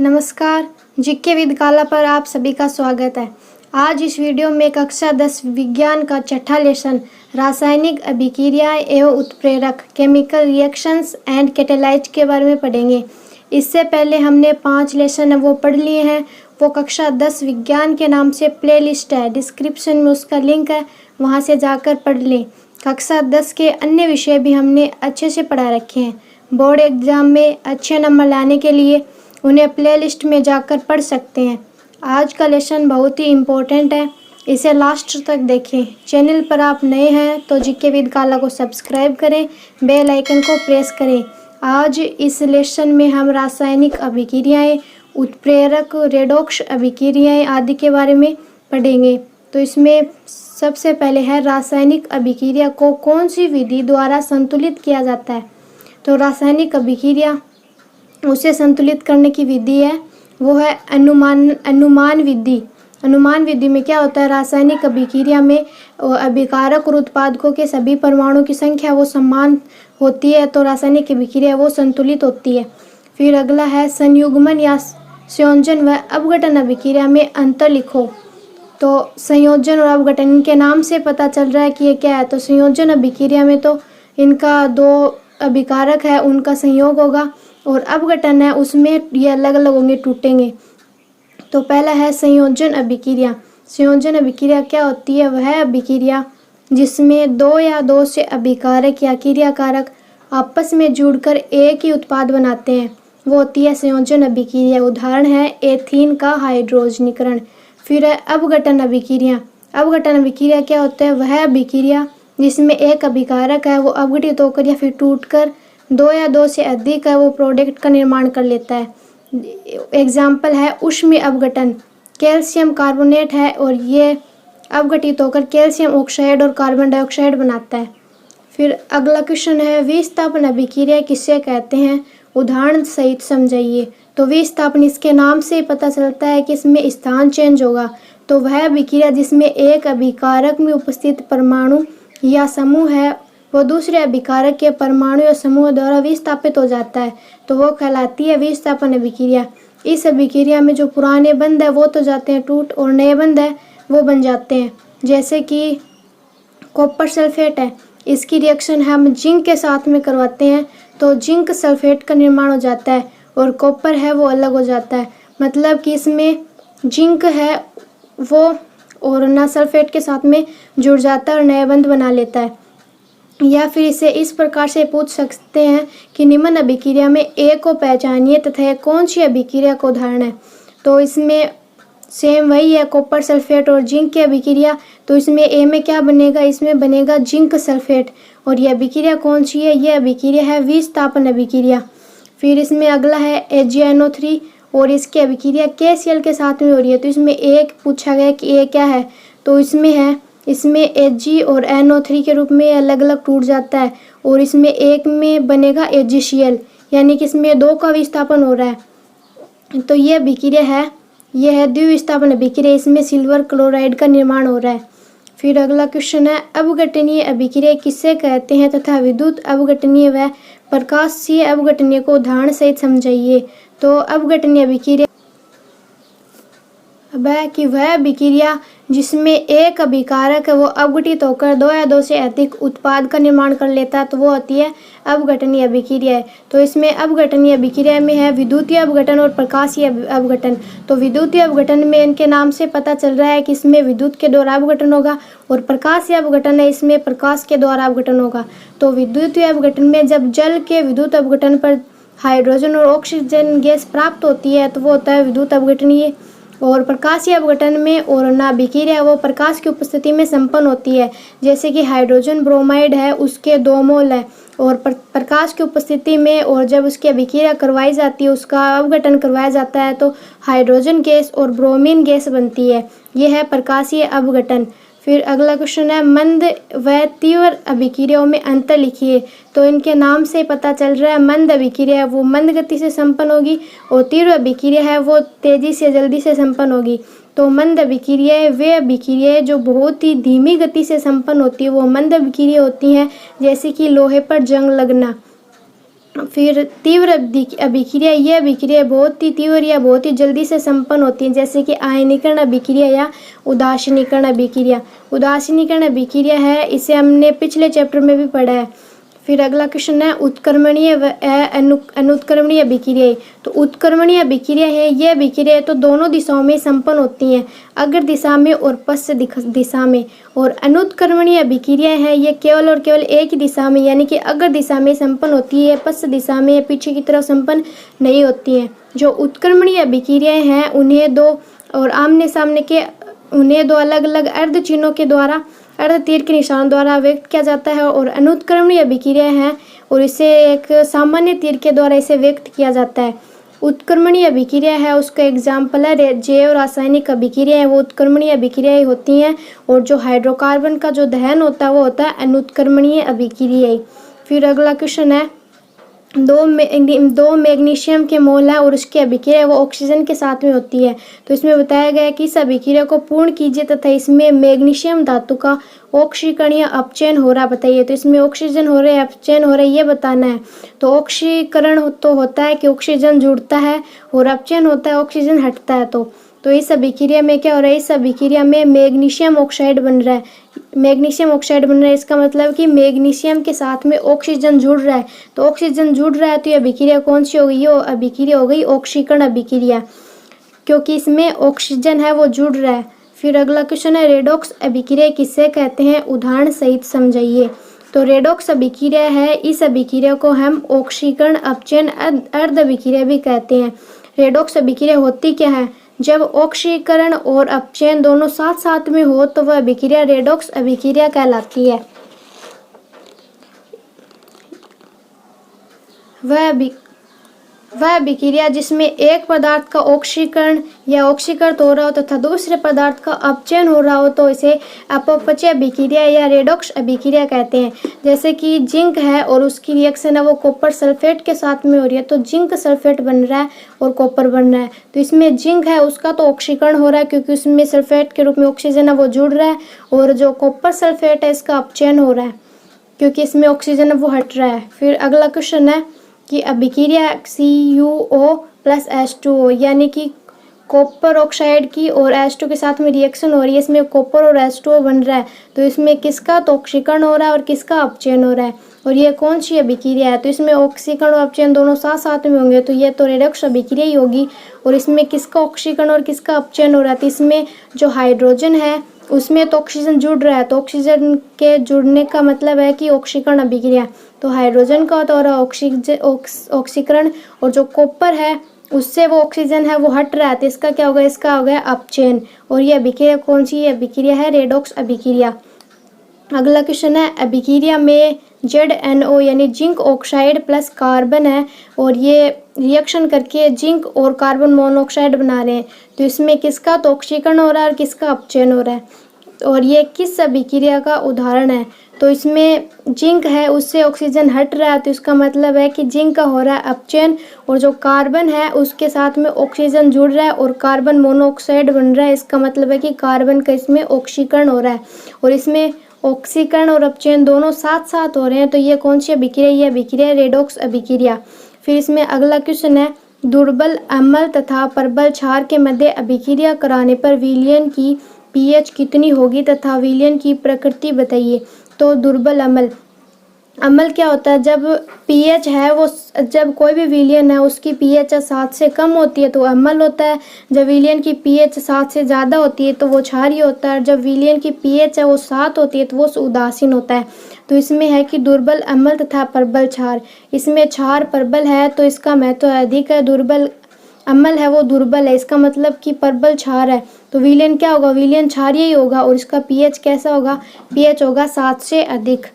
नमस्कार, GK with काला पर आप सभी का स्वागत है। आज इस वीडियो में कक्षा 10 विज्ञान का छठा लेसन रासायनिक अभिक्रियाएं एवं उत्प्रेरक केमिकल रिएक्शंस एंड कैटालाइज के बारे में पढ़ेंगे। इससे पहले हमने 5 लेसन वो पढ़ लिए हैं। वो कक्षा 10 विज्ञान के नाम से प्लेलिस्ट है, डिस्क्रिप्शन में उसका लिंक है, वहाँ से जाकर पढ़ लें। कक्षा 10 के अन्य विषय भी हमने अच्छे से पढ़ा रखे हैं। बोर्ड एग्ज़ाम में अच्छे नंबर लाने के लिए उन्हें प्लेलिस्ट में जाकर पढ़ सकते हैं। आज का लेसन बहुत ही इम्पोर्टेंट है, इसे लास्ट तक देखें। चैनल पर आप नए हैं तो जीके विद काला को सब्सक्राइब करें, बेल आइकन को प्रेस करें। आज इस लेसन में हम रासायनिक अभिक्रियाएं, उत्प्रेरक, रेडॉक्स अभिक्रियाएं आदि के बारे में पढ़ेंगे। तो इसमें सबसे पहले है रासायनिक अभिक्रिया को कौन सी विधि द्वारा संतुलित किया जाता है। तो रासायनिक अभिक्रिया उसे संतुलित करने की विधि है, वो है अनुमान विधि। अनुमान विधि में क्या होता है, रासायनिक अभिक्रिया में अभिकारक और उत्पादकों के सभी परमाणुओं की संख्या वो समान होती है, तो रासायनिक अभिक्रिया वो संतुलित होती है। फिर अगला है संयुग्मन या संयोजन व अपघटन अभिक्रिया में अंतर लिखो। तो संयोजन और अपघटन के नाम से पता चल रहा है कि ये क्या है। तो संयोजन अभिक्रिया में तो इनका दो अभिकारक है, उनका संयोग होगा, और अपघटन है उसमें ये अलग अलग होंगे, टूटेंगे। तो पहला है संयोजन अभिक्रिया। संयोजन अभिक्रिया क्या होती है, वह अभिक्रिया जिसमें दो या दो से अभिकारक या क्रियाकारक आपस में जुड़कर एक ही उत्पाद बनाते हैं, वो होती है संयोजन अभिक्रिया। उदाहरण है एथीन का हाइड्रोजनीकरण। फिर है अपघटन अभिक्रिया। अपघटन अभिक्रिया क्या होता है, वह अभिक्रिया जिसमें एक अभिकारक है वो अपघटित होकर या फिर टूटकर दो या दो से अधिक है वो प्रोडक्ट का निर्माण कर लेता है। एग्जाम्पल है ऊष्मीय अपघटन। कैल्शियम कार्बोनेट है और ये अपघटित होकर कैल्शियम ऑक्साइड और कार्बन डाइऑक्साइड बनाता है। फिर अगला क्वेश्चन है विस्थापन अभिक्रिया किसे कहते हैं, उदाहरण सहित समझाइए। तो विस्थापन इसके नाम से पता चलता है कि इसमें स्थान चेंज होगा। तो वह अभिक्रिया जिसमें एक अभिकारक में उपस्थित परमाणु या समूह है वो दूसरे अभिकारक के परमाणु या समूह द्वारा विस्थापित हो जाता है, तो वो कहलाती है विस्थापन अभिक्रिया। इस अभिक्रिया में जो पुराने बंध है वो तो जाते हैं टूट, और नए बंध है वो बन जाते हैं। जैसे कि कॉपर सल्फेट है, इसकी रिएक्शन हम जिंक के साथ में करवाते हैं तो जिंक सल्फेट का निर्माण हो जाता है, और कॉपर है वो अलग हो जाता है। मतलब कि इसमें जिंक है वो और ना सल्फेट के साथ में जुड़ जाता है और नए बंध बना लेता है। या फिर इसे इस प्रकार से पूछ सकते हैं कि निम्न अभिक्रिया में ए को पहचानिए तथा यह कौन सी अभिक्रिया का उदाहरण है। तो इसमें सेम वही है, कॉपर सल्फेट और जिंक की अभिक्रिया। तो इसमें ए में क्या बनेगा, इसमें बनेगा जिंक सल्फेट। और यह अभिक्रिया कौन सी है, यह अभिक्रिया है विस्थापन अभिक्रिया। फिर इसमें अगला है AgNO3 और इसकी अभिक्रिया KCl के साथ में हो रही है। तो इसमें एक पूछा गया कि ए क्या है, तो इसमें Ag और NO3 के रूप में अलग अलग टूट जाता है, और इसमें एक में बनेगा AgCl, यानी कि इसमें दो का विस्थापन हो रहा है। तो ये अभिक्रिया है, यह है द्विविस्थापन अभिक्रिया, इसमें सिल्वर क्लोराइड का निर्माण हो रहा है। फिर अगला क्वेश्चन है अपघटनीय अभिक्रिया किसे कहते हैं तथा विद्युत अपघटनीय व प्रकाशीय अपघटनीय को उदाहरण सहित समझाइए। तो अपघटनीय अभिक्रिया कि वह अभिक्रिया जिसमें एक अभिकारक है वो अपघटित होकर दो या दो से अधिक उत्पाद का निर्माण कर लेता है, तो वो होती है अपघटनीय अभिक्रिया है। तो इसमें अपघटनीय अभिक्रिया में है विद्युतीय अपघटन और प्रकाशीय अपघटन। तो विद्युतीय अपघटन में इनके नाम से पता चल रहा है कि इसमें विद्युत के द्वारा अपघटन होगा, और प्रकाशीय अपघटन है इसमें प्रकाश के द्वारा अपघटन होगा। तो विद्युतीय अपघटन में जब जल के विद्युत अपघटन पर हाइड्रोजन और ऑक्सीजन गैस प्राप्त होती है तो वो होता है विद्युत अपघटनीय। और प्रकाशीय अपघटन में और अभिक्रिया वो प्रकाश की उपस्थिति में संपन्न होती है। जैसे कि हाइड्रोजन ब्रोमाइड है, उसके 2 मोल है, और प्रकाश की उपस्थिति में और जब उसकी अभिक्रिया करवाई जाती है, उसका अपघटन करवाया जाता है, तो हाइड्रोजन गैस और ब्रोमीन गैस बनती है। यह है प्रकाशीय अपघटन। फिर अगला क्वेश्चन है मंद व तीव्र अभिक्रियाओं में अंतर लिखिए। तो इनके नाम से पता चल रहा है मंद अभिक्रिया है वो मंद गति से संपन्न होगी, और तीव्र अभिक्रिया है वो तेजी से जल्दी से संपन्न होगी। तो मंद अभिक्रियाएं वे अभिक्रियाएं जो बहुत ही धीमी गति से संपन्न होती है वो मंद अभिक्रिया होती हैं, जैसे कि लोहे पर जंग लगना। फिर तीव्र अभिक्रिया, ये अभिक्रिया बहुत ही तीव्र या बहुत ही जल्दी से संपन्न होती है, जैसे कि आयनीकरण अभिक्रिया या उदासीनीकरण अभिक्रिया। उदासीनीकरण अभिक्रिया है, इसे हमने पिछले चैप्टर में भी पढ़ा है। फिर अगला क्वेश्चन है उत्क्रमणीय व अनुत्क्रमणीय अभिक्रिया। तो उत्क्रमणीय अभिक्रिया है, ये अभिक्रिया तो दोनों दिशाओं में संपन्न होती हैं, अग्र दिशा में और पश्च दिशा में। और अनुत्क्रमणीय अभिक्रिया है, ये केवल और केवल एक ही दिशा में यानी कि अग्र दिशा में संपन्न होती है, पश्च दिशा में पीछे की तरफ संपन्न नहीं होती हैं। जो उत्क्रमणीय अभिक्रियाएं हैं उन्हें दो और आमने सामने के उन्हें दो अलग अलग अर्ध चिन्हों के द्वारा, अर्ध तीर के निशान द्वारा व्यक्त किया जाता है। और अनुत्क्रमणीय अभिक्रिया है और इसे एक सामान्य तीर के द्वारा इसे व्यक्त किया जाता है। उत्क्रमणीय अभिक्रिया है, उसका एग्जाम्पल है जैव रासायनिक अभिक्रिया है, वो उत्क्रमणीय अभिक्रियाएं होती हैं। और जो हाइड्रोकार्बन का जो दहन होता है वो होता है अनुत्क्रमणीय अभिक्रिया। फिर अगला क्वेश्चन है दो मैग्नीशियम के मोल है और उसकी अभिक्रिया वो ऑक्सीजन के साथ में होती है। तो इसमें बताया गया है कि इस अभिक्रिया को पूर्ण कीजिए तथा इसमें मैग्नीशियम धातु का ऑक्सीकरण या अपचयन हो रहा बताइए। तो इसमें ऑक्सीजन हो रहा है अपचयन हो रहा है ये बताना है। तो ऑक्सीकरण तो होता है कि ऑक्सीजन जुड़ता है और अपचयन होता है ऑक्सीजन हटता है। तो इस अभिक्रिया में क्या हो रहा है, इस अभिक्रिया में मैग्नीशियम ऑक्साइड बन रहा है। मैग्नीशियम ऑक्साइड बन रहा है, इसका मतलब कि मैग्नीशियम के साथ में ऑक्सीजन जुड़ रहा है। तो ऑक्सीजन जुड़ रहा है तो ये अभिक्रिया कौन सी हो गई, ये अभिक्रिया हो गई ऑक्सीकरण अभिक्रिया, क्योंकि इसमें ऑक्सीजन है वो जुड़ रहा है। फिर अगला क्वेश्चन है रेडॉक्स अभिक्रिया किसे कहते हैं, उदाहरण सहित समझाइए। तो रेडॉक्स अभिक्रिया है, इस अभिक्रिया को हम ऑक्सीकरण अपचयन अर्ध अभिक्रिया भी कहते हैं। रेडॉक्स अभिक्रिया होती क्या है, जब ऑक्सीकरण और अपचयन दोनों साथ साथ में हो तो वह अभिक्रिया रेडॉक्स अभिक्रिया कहलाती है। वह अभिक्रिया जिसमें एक पदार्थ का ऑक्सीकरण या ऑक्सीकृत हो रहा हो तथा दूसरे पदार्थ का अपचयन हो रहा हो तो इसे अपपचय अभिक्रिया या रेडॉक्स अभिक्रिया कहते हैं। जैसे कि जिंक है और उसकी रिएक्शन है वो कॉपर सल्फेट के साथ में हो रही है, तो जिंक सल्फेट बन रहा है और कॉपर बन रहा है। तो इसमें जिंक है उसका तो ऑक्सीकरण हो रहा है क्योंकि उसमें सल्फेट के रूप में ऑक्सीजन है वो जुड़ रहा है, और जो कॉपर सल्फेट है इसका अपचयन हो रहा है क्योंकि इसमें ऑक्सीजन है वो हट रहा है। फिर अगला क्वेश्चन है कि अभिक्रिया CuO+H2O यानी कि कॉपर ऑक्साइड की और H2 के साथ में रिएक्शन हो रही है, इसमें कॉपर और H2O बन रहा है। तो इसमें किसका तो ऑक्सीकरण हो रहा है और किसका अपचयन हो रहा है, और ये कौन सी अभिक्रिया है, तो इसमें ऑक्सीकरण और अपचयन दोनों साथ साथ में होंगे तो ये तो रेडॉक्स अभिक्रिया ही होगी। और इसमें किसका ऑक्सीकरण और किसका अपचयन हो रहा है, तो इसमें जो हाइड्रोजन है उसमें तो ऑक्सीजन जुड़ रहा है, तो ऑक्सीजन के जुड़ने का मतलब है कि ऑक्सीकरण अभिक्रिया। तो हाइड्रोजन का तो हो रहा है ऑक्सीकरण, और जो कॉपर है उससे वो ऑक्सीजन है वो हट रहा है, तो इसका क्या होगा, इसका हो गया अपचयन। और ये अभिक्रिया कौन सी अभिक्रिया है, रेडॉक्स अभिक्रिया। अगला क्वेश्चन है अभिक्रिया में ZNO यानी जिंक ऑक्साइड प्लस कार्बन है और ये रिएक्शन करके जिंक और कार्बन मोनोऑक्साइड बना रहे हैं, तो इसमें किसका तो ऑक्सीकरण हो रहा है और किसका अपचयन हो रहा है, और ये किस अभिक्रिया का उदाहरण है। तो इसमें जिंक है उससे ऑक्सीजन हट रहा है, तो इसका मतलब है कि जिंक का हो रहा है अपचयन, और जो कार्बन है उसके साथ में ऑक्सीजन जुड़ रहा है और कार्बन मोनोऑक्साइड बन रहा है, इसका मतलब है कि कार्बन का इसमें ऑक्सीकरण हो रहा है, और इसमें ऑक्सीकरण और अपचयन दोनों साथ साथ हो रहे हैं। तो ये कौन सी अभिक्रिया, ये अभिक्रिया रेडॉक्स अभिक्रिया। फिर इसमें अगला क्वेश्चन है दुर्बल अम्ल तथा प्रबल क्षार के मध्य अभिक्रिया कराने पर विलयन की pH कितनी होगी तथा विलयन की प्रकृति बताइए। तो दुर्बल अम्ल क्या होता है, जब pH है वो, जब कोई भी विलयन है उसकी pH 7 से कम होती है तो अम्ल होता है, जब विलयन की pH 7 से ज़्यादा होती है तो वो क्षारीय होता है, जब विलयन की pH है वो 7 होती है तो वो उदासीन होता है। तो इसमें है कि दुर्बल अम्ल तथा प्रबल क्षार, इसमें क्षार प्रबल है तो इसका महत्व अधिक है, दुर्बल अम्ल है वो दुर्बल है, इसका मतलब कि प्रबल क्षार है तो विलयन क्या होगा, विलयन क्षारीय ही होगा, और इसका pH कैसा होगा, pH होगा 7 से अधिक।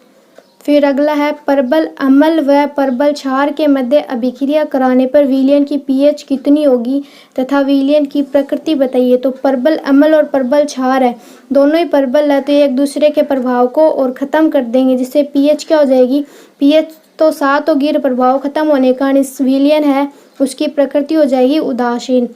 फिर अगला है प्रबल अम्ल व प्रबल क्षार के मध्य अभिक्रिया कराने पर विलयन की pH कितनी होगी तथा विलयन की प्रकृति बताइए। तो प्रबल अम्ल और प्रबल क्षार है, दोनों ही प्रबल है तो ये एक दूसरे के प्रभाव को और ख़त्म कर देंगे, जिससे pH क्या हो जाएगी, pH तो 7 होगी, प्रभाव खत्म होने का इस विलयन है उसकी प्रकृति हो जाएगी उदासीन।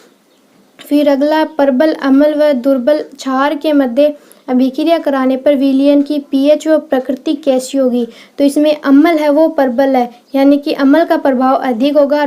फिर अगला प्रबल अम्ल व दुर्बल क्षार के मध्य अभिक्रिया कराने पर विलयन की पीएच व प्रकृति कैसी होगी। तो इसमें अम्ल है वो प्रबल है, यानी कि अम्ल का प्रभाव अधिक होगा,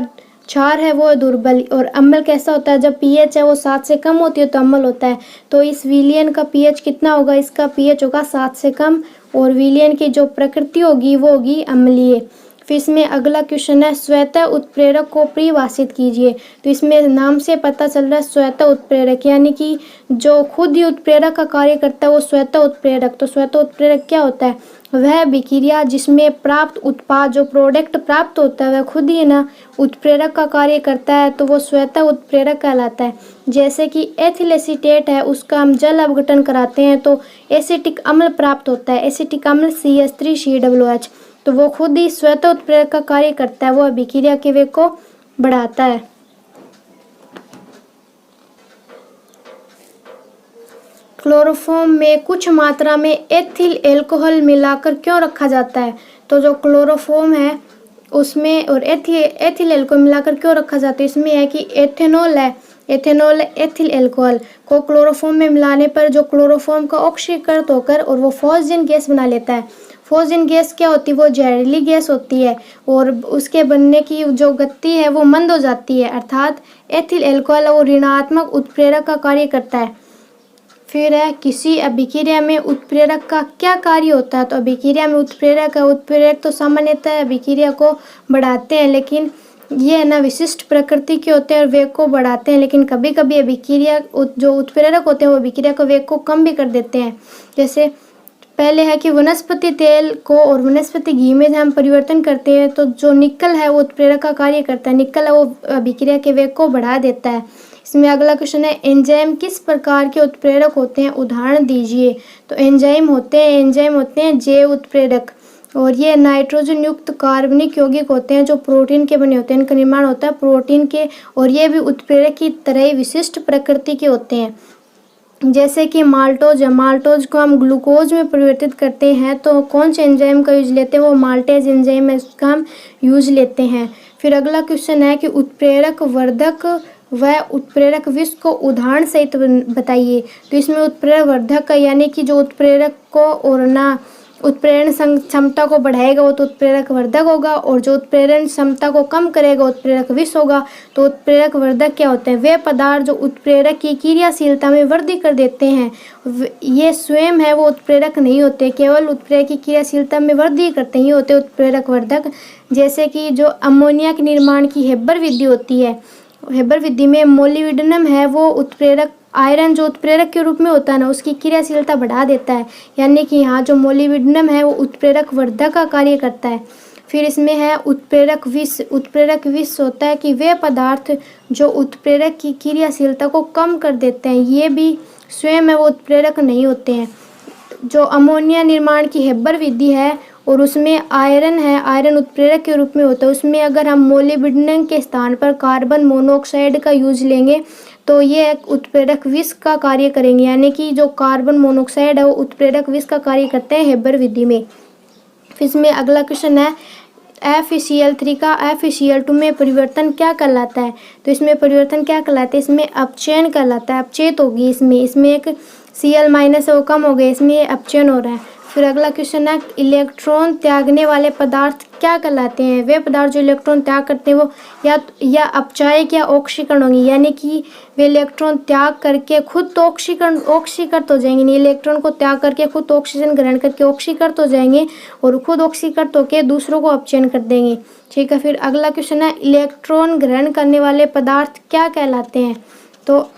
क्षार है वो दुर्बल। और अम्ल कैसा होता है, जब पीएच है वो 7 से कम होती है तो अम्ल होता है। तो इस विलयन का पीएच कितना होगा, इसका पीएच होगा 7 से कम, और विलयन की जो प्रकृति होगी वो होगी अम्लीय। फिर इसमें अगला क्वेश्चन है, स्वतः उत्प्रेरक को परिभाषित कीजिए। तो इसमें नाम से पता चल रहा है स्वतः उत्प्रेरक, यानी कि जो खुद ही उत्प्रेरक का कार्य करता है वो स्वतः उत्प्रेरक। तो स्वतः उत्प्रेरक क्या होता है, वह अभिक्रिया जिसमें प्राप्त उत्पाद, जो प्रोडक्ट प्राप्त होता है वह खुद ही ना उत्प्रेरक का कार्य करता है, तो वो स्वतः उत्प्रेरक कहलाता है। जैसे कि एथिल एसीटेट है, उसका हम जल अपघटन कराते हैं तो एसिटिक अम्ल प्राप्त होता है, एसिटिक अम्ल CH3COOH। तो वो खुद ही स्वतः उत्प्रेरक का कार्य करता है, वो अभिक्रिया के वेग को बढ़ाता है। क्लोरोफॉर्म में कुछ मात्रा में एथिल एल्कोहल मिलाकर क्यों रखा जाता है। तो जो क्लोरोफॉर्म है उसमें और एथिल एल्कोहल मिलाकर क्यों रखा जाता है, इसमें है कि एथेनॉल है, एथेनॉल एथिल एल्कोहल को क्लोरोफॉर्म में मिलाने पर जो क्लोरोफॉर्म का ऑक्सीकृत होकर और वो फॉस्फेन गैस बना लेता है। फॉस्फेन गैस क्या होती है, वो जहरीली गैस होती है और उसके बनने की जो गति है वो मंद हो जाती है, अर्थात एथिल एल्कोहल वो ऋणात्मक उत्प्रेरक का कार्य करता है। फिर है, किसी अभिक्रिया में उत्प्रेरक का क्या कार्य होता है। तो अभिक्रिया में उत्प्रेरक तो सामान्यतः अभिक्रिया को बढ़ाते हैं, लेकिन ये है ना विशिष्ट प्रकृति के होते हैं और वेग को बढ़ाते हैं, लेकिन कभी कभी अभिक्रिया जो उत्प्रेरक होते हैं वो अभिक्रिया का वेग को कम भी कर देते हैं। जैसे पहले है कि वनस्पति तेल को और वनस्पति घी में जब हम परिवर्तन करते हैं तो जो निकल है वो उत्प्रेरक का कार्य करता है, निकल है वो अभिक्रिया के वेग को बढ़ा देता है। इसमें अगला क्वेश्चन है, एंजाइम किस प्रकार के उत्प्रेरक होते हैं, उदाहरण दीजिए। तो एंजाइम होते हैं जैव उत्प्रेरक, और ये नाइट्रोजन युक्त कार्बनिक यौगिक होते हैं जो प्रोटीन के बने होते हैं, इनका निर्माण होता है प्रोटीन के, और ये भी उत्प्रेरक की तरह ही विशिष्ट प्रकृति के होते हैं। जैसे कि माल्टोज है, माल्टोज को हम ग्लूकोज में परिवर्तित करते हैं तो कौन से एंजाइम का यूज लेते हैं, वो माल्टेज एंजाइम है, इसका हम यूज लेते हैं। फिर अगला क्वेश्चन है कि उत्प्रेरक वर्धक व उत्प्रेरक विष को उदाहरण सहित बताइए। तो इसमें उत्प्रेरक वर्धक का यानी कि जो उत्प्रेरक को और ना उत्प्रेरण क्षमता को बढ़ाएगा वो तो उत्प्रेरक वर्धक होगा, और जो उत्प्रेरण क्षमता को कम करेगा उत्प्रेरक विष होगा। तो उत्प्रेरक वर्धक क्या होते हैं, वे पदार्थ जो उत्प्रेरक की क्रियाशीलता में वृद्धि कर देते हैं, ये स्वयं है वो उत्प्रेरक नहीं होते, केवल उत्प्रेरक की क्रियाशीलता में वृद्धि करते हैं, ये होते उत्प्रेरक वर्धक। जैसे कि जो अमोनिया के निर्माण की हेबर विधि होती है, हेबर विधि में मोलिब्डेनम है वो उत्प्रेरक, आयरन जो उत्प्रेरक के रूप में होता है ना उसकी क्रियाशीलता बढ़ा देता है, यानी कि यहाँ जो मोलिब्डेनम है वो उत्प्रेरक वर्धक का कार्य करता है। फिर इसमें है उत्प्रेरक विष, उत्प्रेरक विष होता है कि वे पदार्थ जो उत्प्रेरक की क्रियाशीलता को कम कर देते हैं, ये भी स्वयं है वो उत्प्रेरक नहीं होते हैं। जो अमोनिया निर्माण की हेबर विधि है और उसमें आयरन है, आयरन उत्प्रेरक के रूप में होता है, उसमें अगर हम मोलिब्डेनम के स्थान पर कार्बन मोनोऑक्साइड का यूज लेंगे तो ये एक उत्प्रेरक विष का कार्य करेंगे, यानी कि जो कार्बन मोनोऑक्साइड है वो उत्प्रेरक विष का कार्य करते हैं हेबर विधि में। फिर इसमें अगला क्वेश्चन है, FeCl3 का FeCl2 में परिवर्तन क्या कहलाता है। तो इसमें परिवर्तन क्या कहलाता है, इसमें अपचयन कहलाता है, अपचेत होगी इसमें एक Cl- है वो कम हो गया, इसमें ये अपचयन हो रहा है। फिर अगला क्वेश्चन है, इलेक्ट्रॉन त्यागने वाले पदार्थ क्या कहलाते हैं। वे पदार्थ जो इलेक्ट्रॉन त्याग करते हैं वो या अपचायक या ऑक्सीकरण होंगे, यानी कि वे इलेक्ट्रॉन त्याग करके खुद तो ऑक्सीकृत हो जाएंगे, नहीं इलेक्ट्रॉन को त्याग करके खुद ऑक्सीजन ग्रहण करके ऑक्सीकृत हो जाएंगे और खुद ऑक्सीकृत होकर दूसरों को अपचयन कर देंगे। ठीक है, फिर अगला क्वेश्चन है, इलेक्ट्रॉन ग्रहण करने वाले पदार्थ क्या कहलाते हैं। तो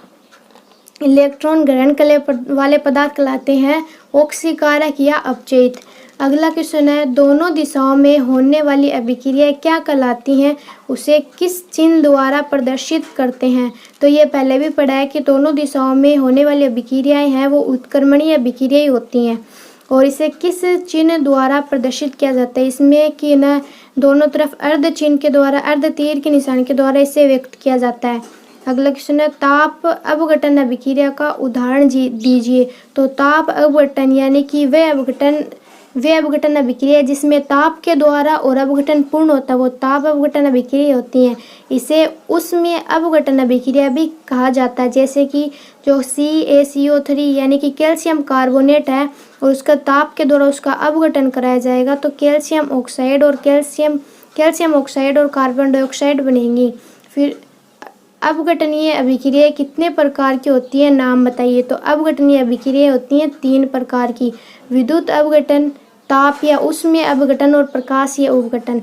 इलेक्ट्रॉन ग्रहण करने वाले पदार्थ कहलाते हैं ऑक्सीकारक या अपचयित। अगला क्वेश्चन है, दोनों दिशाओं में होने वाली अभिक्रियाएं क्या कहलाती हैं, उसे किस चिन्ह द्वारा प्रदर्शित करते हैं। तो ये पहले भी पढ़ा है कि दोनों दिशाओं में होने वाली अभिक्रियाएं हैं वो उत्क्रमणीय अभिक्रियाएं होती हैं, और इसे किस चिन्ह द्वारा प्रदर्शित किया जाता है, इसमें कि न दोनों तरफ अर्ध चिन्ह के द्वारा, अर्ध तीर के निशान के द्वारा इसे व्यक्त किया जाता है। अगला क्वेश्चन है, ताप अपघटन अभिक्रिया का उदाहरण दीजिए। तो ताप अपघटन यानी कि वह अपघटन वे अपघटन अभिक्रिया जिसमें ताप के द्वारा और अपघटन पूर्ण होता है वो ताप अपघटन अभिक्रिया होती हैं। इसे उष्मीय अपघटन अभिक्रिया भी कहा जाता है। जैसे कि जो CaCO3 यानी कि कैल्शियम कार्बोनेट है और उसका ताप के द्वारा उसका अपघटन कराया जाएगा तो कैल्शियम ऑक्साइड और कैल्शियम ऑक्साइड और कार्बन डाइऑक्साइड बनेंगी। फिर अपघटनीय अभिक्रिया कितने प्रकार की होती है, नाम बताइए। तो अपघटनीय अभिक्रिया होती हैं 3 प्रकार की, विद्युत अपघटन, ताप या उष्मीय अपघटन और प्रकाशीय अपघटन।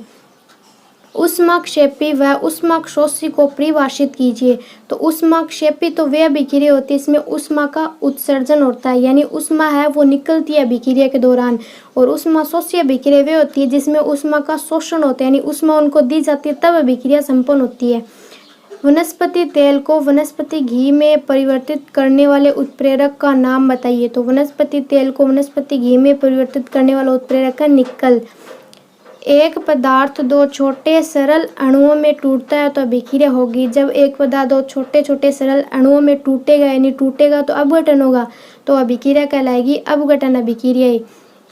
ऊष्माक्षेपी व ऊष्माक्षोषी को परिभाषित कीजिए। तो ऊष्माक्षेपी तो वे अभिक्रिया होती है इसमें ऊष्मा का उत्सर्जन होता है यानी ऊष्मा है वो निकलती है अभिक्रिया के दौरान। और ऊष्माशोषी अभिक्रिया वे होती है जिसमें ऊष्मा का शोषण होता है यानी ऊष्मा उनको दी जाती है तब अभिक्रिया संपन्न होती है। वनस्पति तेल को वनस्पति घी में परिवर्तित करने वाले उत्प्रेरक का नाम बताइए। तो वनस्पति तेल को वनस्पति घी में परिवर्तित करने वाला उत्प्रेरक है निकल। एक पदार्थ 2 छोटे सरल अणुओं में टूटता है तो अभिक्रिया होगी। जब एक पदार्थ 2 छोटे छोटे सरल अणुओं में टूटेगा यानी टूटेगा तो अपघटन होगा तो अभिक्रिया कहलाएगी अपघटन अभिक्रिया।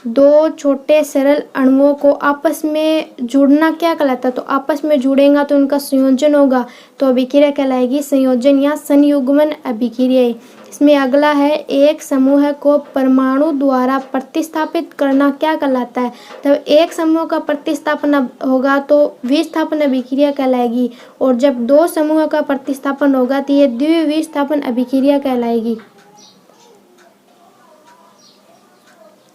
2 छोटे सरल अणुओं को आपस में जुड़ना क्या कहलाता है। तो आपस में जुड़ेगा तो उनका संयोजन होगा तो अभिक्रिया कहलाएगी संयोजन या संयुग्मन अभिक्रिया। इसमें अगला है एक समूह को परमाणु द्वारा प्रतिस्थापित करना क्या कहलाता है। तो एक समूह का प्रतिस्थापन होगा तो विस्थापन अभिक्रिया कहलाएगी और जब 2 समूह का प्रतिस्थापन होगा तो ये द्विविस्थापन अभिक्रिया कहलाएगी।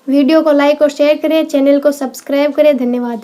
वीडियो को लाइक और शेयर करें, चैनल को सब्सक्राइब करें। धन्यवाद।